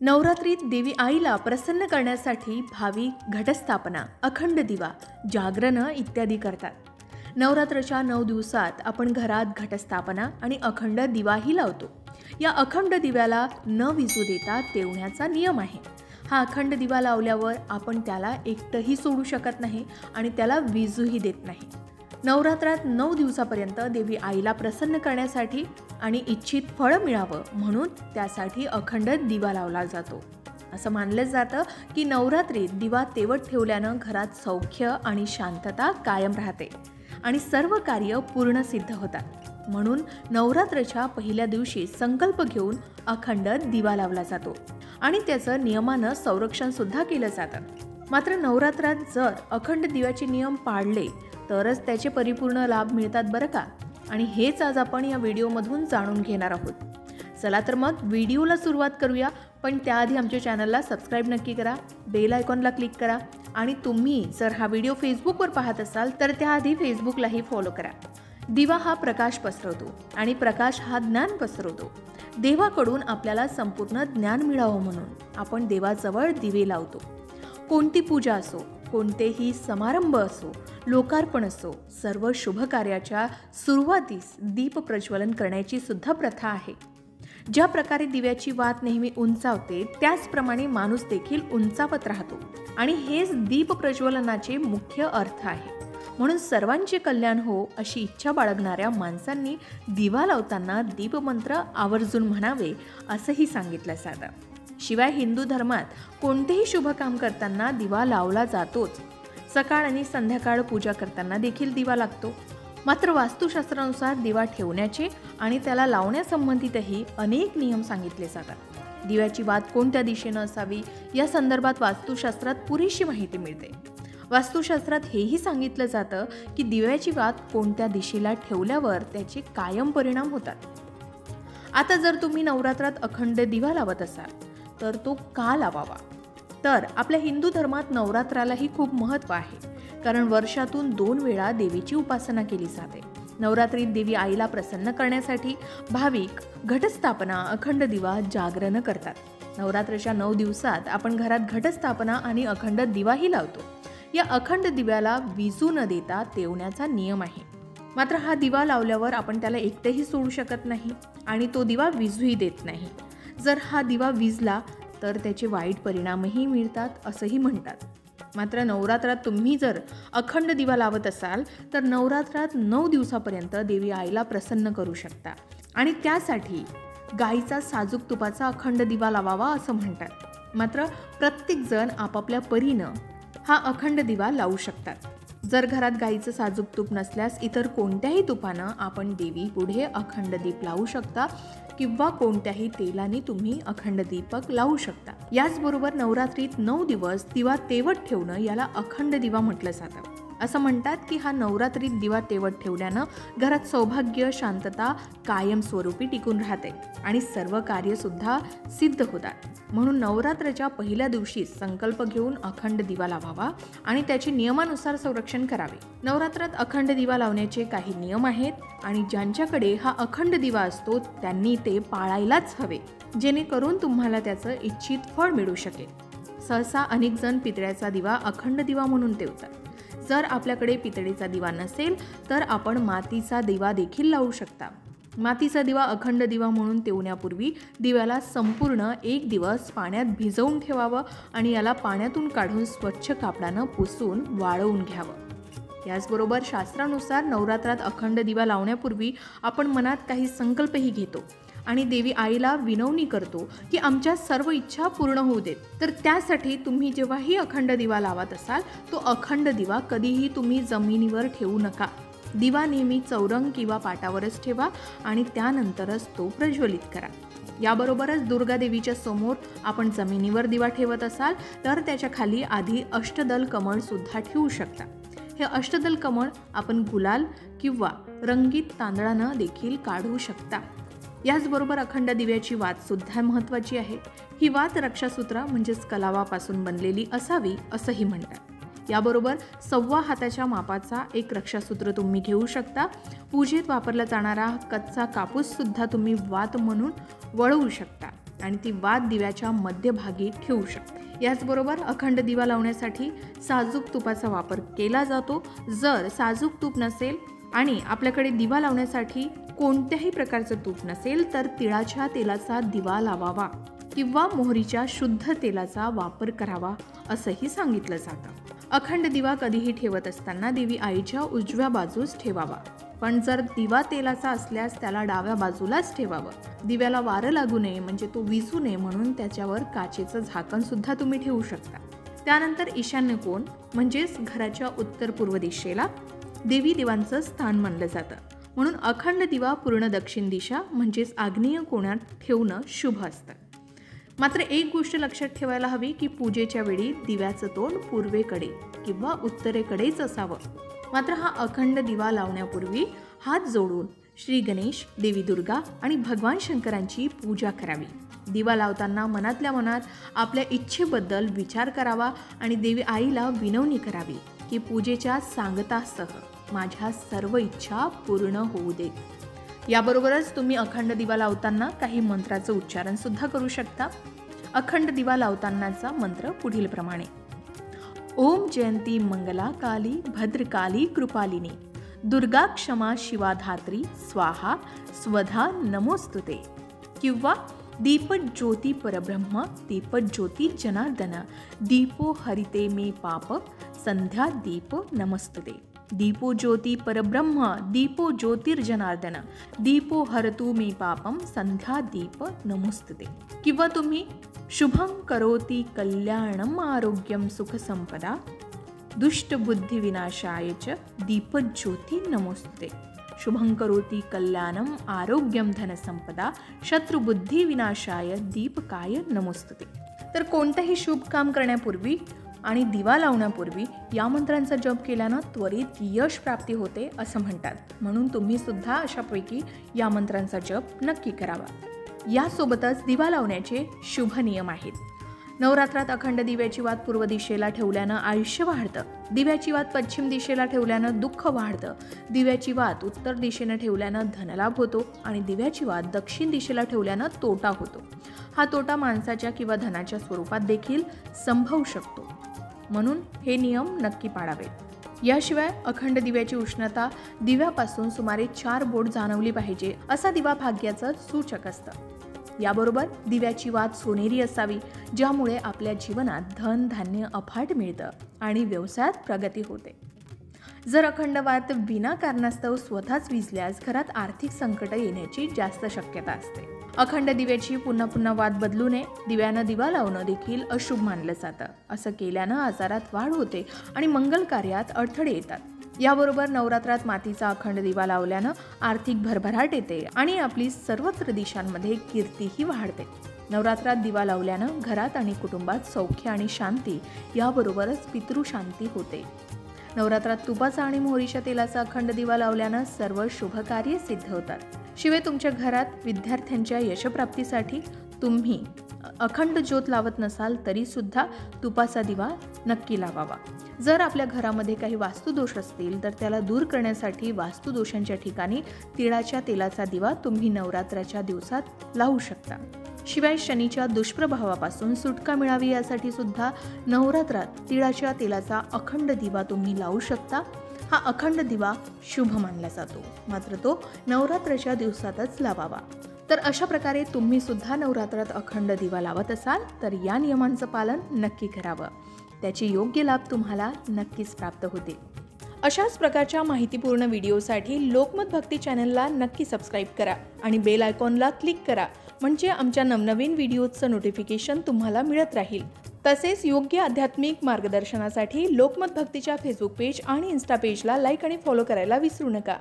नवरात्रीत देवी आईला प्रसन्न करण्यासाठी भाविक घटस्थापना, अखंड दिवा, जागरण इत्यादी करतात. नवरात्राच्या 9 दिवसात आपण घरात घटस्थापना आणि अखंड दिवाही लावतो. या अखंड दिव्याला न विझू देता तेवण्याचा नियम आहे. हा अखंड दिवा लावल्यावर आपण त्याला एकटंही सोडू शकत नाही आणि त्याला विझूही देत नाही. नवरात्रात 9 दिवसापर्यंत देवी आईला प्रसन्न करण्यासाठी आणि इच्छित फळ मिळावं म्हणून त्यासाठी अखंड दिवा लावला जातो. असं मानलं जातं की नवरात्रीत दिवा तेवत ठेवल्यानं घरात सौख्य आणि शांतता कायम राहते आणि सर्व कार्य पूर्ण सिद्ध होतात. म्हणून नवरात्राच्या पहिल्या दिवशी संकल्प घेऊन अखंड दिवा लावला जातो आणि त्याचं नियमानं संरक्षण सुद्धा केलं जातं. मात्र नवरात्रात जर अखंड दिव्याचे नियम पाळले तरच त्याचे परिपूर्ण लाभ मिळतात बरं का. आणि हेच आज आपण या व्हिडिओमधून जाणून घेणार आहोत. चला तर मग व्हिडिओला सुरुवात करूया. पण त्याआधी आमच्या चॅनलला सबस्क्राईब नक्की करा, बेल आयकॉनला क्लिक करा आणि तुम्ही जर हा व्हिडिओ फेसबुकवर पाहत असाल तर त्याआधी फेसबुकलाही फॉलो करा. दिवा हा प्रकाश पसरवतो आणि प्रकाश हा ज्ञान पसरवतो. देवाकडून आपल्याला संपूर्ण ज्ञान मिळावं म्हणून आपण देवाजवळ दिवे लावतो. कोणती पूजा असो, कोणतेही समारंभ असो, लोकार्पण असो, सर्व शुभ कार्याच्या सुरुवातीस दीप प्रज्वलन करण्याची सुद्धा प्रथा आहे. ज्या प्रकारे दिव्याची वात नेहमी उंचावते त्याचप्रमाणे माणूस देखील उंचावत राहतो आणि हेच दीप प्रज्वलनाचे मुख्य अर्थ आहे. म्हणून सर्वांचे कल्याण हो अशी इच्छा बाळगणाऱ्या माणसांनी दिवा लावताना दीपमंत्र आवर्जून म्हणावे असंही सांगितलं जातं. शिवाय हिंदू धर्मात कोणतेही शुभ काम करताना दिवा लावला जातोच. सकाळ आणि संध्याकाळ पूजा करताना देखील दिवा लागतो. मात्र वास्तुशास्त्रानुसार दिवा ठेवण्याचे आणि त्याला लावण्यासंबंधितही अनेक नियम सांगितले जातात. दिव्याची वात कोणत्या दिशेनं असावी या संदर्भात वास्तुशास्त्रात पुरेशी माहिती मिळते. वास्तुशास्त्रात हेही सांगितलं जातं की दिव्याची वात कोणत्या दिशेला ठेवल्यावर त्याचे कायम परिणाम होतात. आता जर तुम्ही नवरात्रात अखंड दिवा लावत असाल तर तो का लावावा? तर आपल्या हिंदू धर्मात नवरात्रालाही खूप महत्त्व आहे. कारण वर्षातून 2 वेळा देवीची उपासना केली जाते. नवरात्रीत देवी आईला प्रसन्न करण्यासाठी भाविक घटस्थापना, अखंड दिवा, जागरण करतात. नवरात्राच्या 9 दिवसात आपण घरात घटस्थापना आणि अखंड दिवाही लावतो. या अखंड दिव्याला विझू न देता तेवण्याचा नियम आहे. मात्र हा दिवा लावल्यावर आपण त्याला एकटेही सोडू शकत नाही आणि तो दिवा विझूही देत नाही. जर हा दिवा विझला तर त्याचे वाईट परिणामही मिळतात असंही म्हणतात. मात्र नवरात्रात तुम्ही जर अखंड दिवा लावत असाल तर नवरात्रात 9 दिवसापर्यंत देवी आईला प्रसन्न करू शकता आणि त्यासाठी गाईचा साजूक तुपाचा अखंड दिवा लावावा असं म्हणतात. मात्र प्रत्येकजण आपापल्या परीनं हा अखंड दिवा लावू शकतात. जर घरात गाईचं साजूक तूप नसल्यास इतर कोणत्याही तुपानं आपण देवी पुढे अखंड दीप लावू शकता किंवा कोणत्याही तेलाने तुम्ही अखंड दीपक लावू शकता. याचबरोबर नवरात्रीत 9 दिवस दिवा तेवत ठेवणं याला अखंड दिवा म्हटलं जातं. असं म्हणतात की हा नवरात्रीत दिवा तेवत ठेवल्यानं घरात सौभाग्य, शांतता कायमस्वरूपी टिकून राहते आणि सर्व कार्यसुद्धा सिद्ध होतात. म्हणून नवरात्राच्या पहिल्या दिवशी संकल्प घेऊन अखंड दिवा लावावा आणि त्याचे नियमानुसार संरक्षण करावे. नवरात्रात अखंड दिवा लावण्याचे काही नियम आहेत आणि ज्यांच्याकडे हा अखंड दिवा असतो त्यांनी ते पाळायलाच हवे, जेणेकरून तुम्हाला त्याचं इच्छित फळ मिळू शकेल. सहसा अनेक जण पितळ्याचा दिवा अखंड दिवा म्हणून ठेवतात. जर आपल्याकडे पितळेचा दिवा नसेल तर आपण मातीचा दिवा देखील लावू शकता. मातीचा दिवा अखंड दिवा म्हणून ठेवण्यापूर्वी दिव्याला संपूर्ण 1 दिवस पाण्यात भिजवून ठेवावं आणि याला पाण्यातून काढून स्वच्छ कापडानं पुसून वाळवून घ्यावं. याचबरोबर शास्त्रानुसार नवरात्रात अखंड दिवा लावण्यापूर्वी आपण मनात काही संकल्पही घेतो आणि देवी आईला विनवणी करतो की आमच्या सर्व इच्छा पूर्ण होऊ देत. तर त्यासाठी तुम्ही जेव्हाही अखंड दिवा लावत असाल तो अखंड दिवा कधीही तुम्ही जमिनीवर ठेवू नका. दिवा नेहमी चौरंग किंवा पाटावरच ठेवा आणि त्यानंतरच तो प्रज्वलित करा. याबरोबरच दुर्गा देवीच्या समोर आपण जमिनीवर दिवा ठेवत असाल तर त्याच्या खाली आधी अष्टदल कमळ सुद्धा ठेवू शकता. हे अष्टदल कमळ आपण गुलाल किंवा रंगीत तांदळानं देखील काढू शकता. याचबरोबर अखंड दिव्याची वात सुद्धा महत्त्वाची आहे. ही वात रक्षासूत्र म्हणजेच कलावापासून बनलेली असावी असंही म्हणतात. याबरोबर 1.25 हाताच्या मापाचा एक रक्षासूत्र तुम्ही घेऊ शकता. पूजेत वापरला जाणारा कच्चा कापूस सुद्धा तुम्ही वात म्हणून वळवू शकता. आणि ती वात दिव्याच्या मध्यभागी ठेवू शकता। याचबरोबर अखंड दिवा लावण्यासाठी साजूक तुपाचा वापर केला जातो। जर साजूक तूप नसेल आणि आपल्याकडे दिवा लावण्यासाठी कोणत्याही प्रकारचं तूप नसेल तर तिळाच्या तेलाचा दिवा लावावा किंवा मोहरीच्या शुद्ध तेलाचा वापर करावा असंही सांगितलं जातं। अखंड दिवा कधीही ठेवत असताना देवी आईच्या उजव्या बाजूस ठेवावा, पण जर दिवा तेलाचा असल्यास त्याला डाव्या बाजूलाच ठेवावं। दिव्याला वारं लागू नये म्हणजे तो विझू नये म्हणून त्याच्यावर काचेचं झाकण सुद्धा तुम्ही ठेवू शकता। त्यानंतर ईशान्य कोण म्हणजेच घराच्या उत्तर पूर्व दिशेला देवी देवांचं स्थान मानलं जातं, म्हणून अखंड दिवा पूर्ण दक्षिण दिशा म्हणजेच आग्नेय कोणात ठेवणं शुभ असतं। मात्र एक गोष्ट लक्षात ठेवायला हवी की पूजेच्या वेळी दिव्याचं तोंड पूर्वेकडे किंवा उत्तरेकडेच असावं। मात्र हा अखंड दिवा लावण्यापूर्वी हात जोडून श्री गणेश, देवी दुर्गा आणि भगवान शंकरांची पूजा करावी। दिवा लावताना मनातल्या मनात आपल्या इच्छेबद्दल विचार करावा आणि देवी आईला विनवणी करावी की पूजेच्या सांगतासह माझ्या सर्व इच्छा पूर्ण होऊ देत। याबरोबरच तुम्ही अखंड दिवा लावताना काही मंत्राचं उच्चारण सुद्धा करू शकता। अखंड दिवा लावतानाचा मंत्र पुढील प्रमाणे: ओम जयंती मंगला काली भद्रकाली कृपालिनी दुर्गा क्षमा शिवा धात्री स्वाहा स्वधा नमोस्तुते, किंवा दीपज्योती परब्रह्म दीपज्योती जनार्दन दीपो हरिते मे पाप संध्या दीप नमस्तुते। दीपो ज्योती परब्रह्म दीपो ज्योतिर्जनार्दन दीपो हरतु मे पापम संध्या दीप नमोस्तुते। किंवा तुम्ही शुभं करोति कल्याणम आरोग्यम सुख संपदा दुष्ट बुद्धी विनाशाय च दीपज्योती नमोस्तुते। शुभं करोति कल्याणम आरोग्यम धन संपदा शत्रुबुद्धी विनाशाय दीपकाय नमोस्तुते। तर कोणतेही शुभ काम करण्यापूर्वी आणि दिवा लावण्यापूर्वी या मंत्रांचा जप केल्यानं त्वरित यश प्राप्ती होते असं म्हणतात, म्हणून तुम्ही सुद्धा अशापैकी या मंत्रांचा जप नक्की करावा। यासोबतच दिवा लावण्याचे शुभ नियम आहेत। नवरात्रात अखंड दिव्याची वात पूर्व दिशेला ठेवल्यानं आयुष्य वाढतं, दिव्याची वात पश्चिम दिशेला ठेवल्यानं दुःख वाढतं, दिव्याची वात उत्तर दिशेनं ठेवल्यानं धनलाभ होतो आणि दिव्याची वात दक्षिण दिशेला ठेवल्यानं तोटा होतो। हा तोटा माणसाच्या किंवा धनाच्या स्वरूपात देखील संभवू शकतो, म्हणून हे नियम नक्की पाळावेत। याशिवाय अखंड दिव्याची उष्णता दिव्यापासून सुमारे 4 बोट जाणवली पाहिजे, असा दिवा भाग्याचं सूचक असतं। याबरोबर दिव्याची वात सोनेरी असावी, ज्यामुळे आपल्या जीवनात धन धान्य अफाट मिळतं आणि व्यवसायात प्रगती होते। जर अखंड वात विना कारणास्तव स्वतःच विझल्यास घरात आर्थिक संकट येण्याची जास्त शक्यता असते। अखंड दिव्याची पुन्हा पुन्हा वात बदलू नये। दिव्यानं दिवा लावणं देखील अशुभ मानलं जातं। असं केल्यानं आजारात वाढ होते आणि मंगल कार्यात अडथळे येतात। याबरोबर नवरात्रात मातीचा अखंड दिवा लावल्यानं आर्थिक भरभराट येते आणि आपली सर्वत्र दिशांमध्ये कीर्तीही वाढते। नवरात्रात दिवा लावल्यानं घरात आणि कुटुंबात सौख्य आणि शांती, याबरोबरच पितृशांती होते। नवरात्रात तुपाचा आणि मोहरीच्या तेलाचा अखंड दिवा लावल्यानं सर्व शुभ कार्य सिद्ध होतात। शिवाय तुमच्या घरात विद्यार्थ्यांच्या यशप्राप्तीसाठी तुम्ही अखंड ज्योत लावत नसाल तरी सुद्धा तुपाचा दिवा नक्की लावावा। जर आपल्या घरामध्ये काही वास्तुदोष असतील तर त्याला दूर करण्यासाठी वास्तुदोषांच्या ठिकाणी तिळाच्या तेलाचा दिवा तुम्ही नवरात्राच्या दिवसात लावू शकता। शिवाय शनीच्या दुष्प्रभावापासून सुटका मिळावी यासाठी सुद्धा नवरात्रात तिळाच्या तेलाचा अखंड दिवा तुम्ही लावू शकता। हा अखंड दिवा शुभ मानला जातो, मात्र तो नवरात्राच्या दिवसातच लावावा। तर अशा प्रकारे तुम्ही सुद्धा नवरात्रात अखंड दिवा लावत असाल तर या नियमांचं पालन नक्की करावं, त्याचे योग्य लाभ तुम्हाला नक्कीच प्राप्त होतील। अशाच प्रकारच्या माहितीपूर्ण व्हिडिओसाठी लोकमत भक्ती चॅनलला नक्की सबस्क्राईब करा आणि बेल आयकॉनला क्लिक करा, म्हणजे आमच्या नवनवीन व्हिडिओचं नोटिफिकेशन तुम्हाला मिळत राहील। तसेच योग्य आध्यात्मिक मार्गदर्शनासाठी लोकमत भक्तीच्या फेसबुक पेज आणि इन्स्टा पेजला लाईक आणि फॉलो करायला विसरू नका।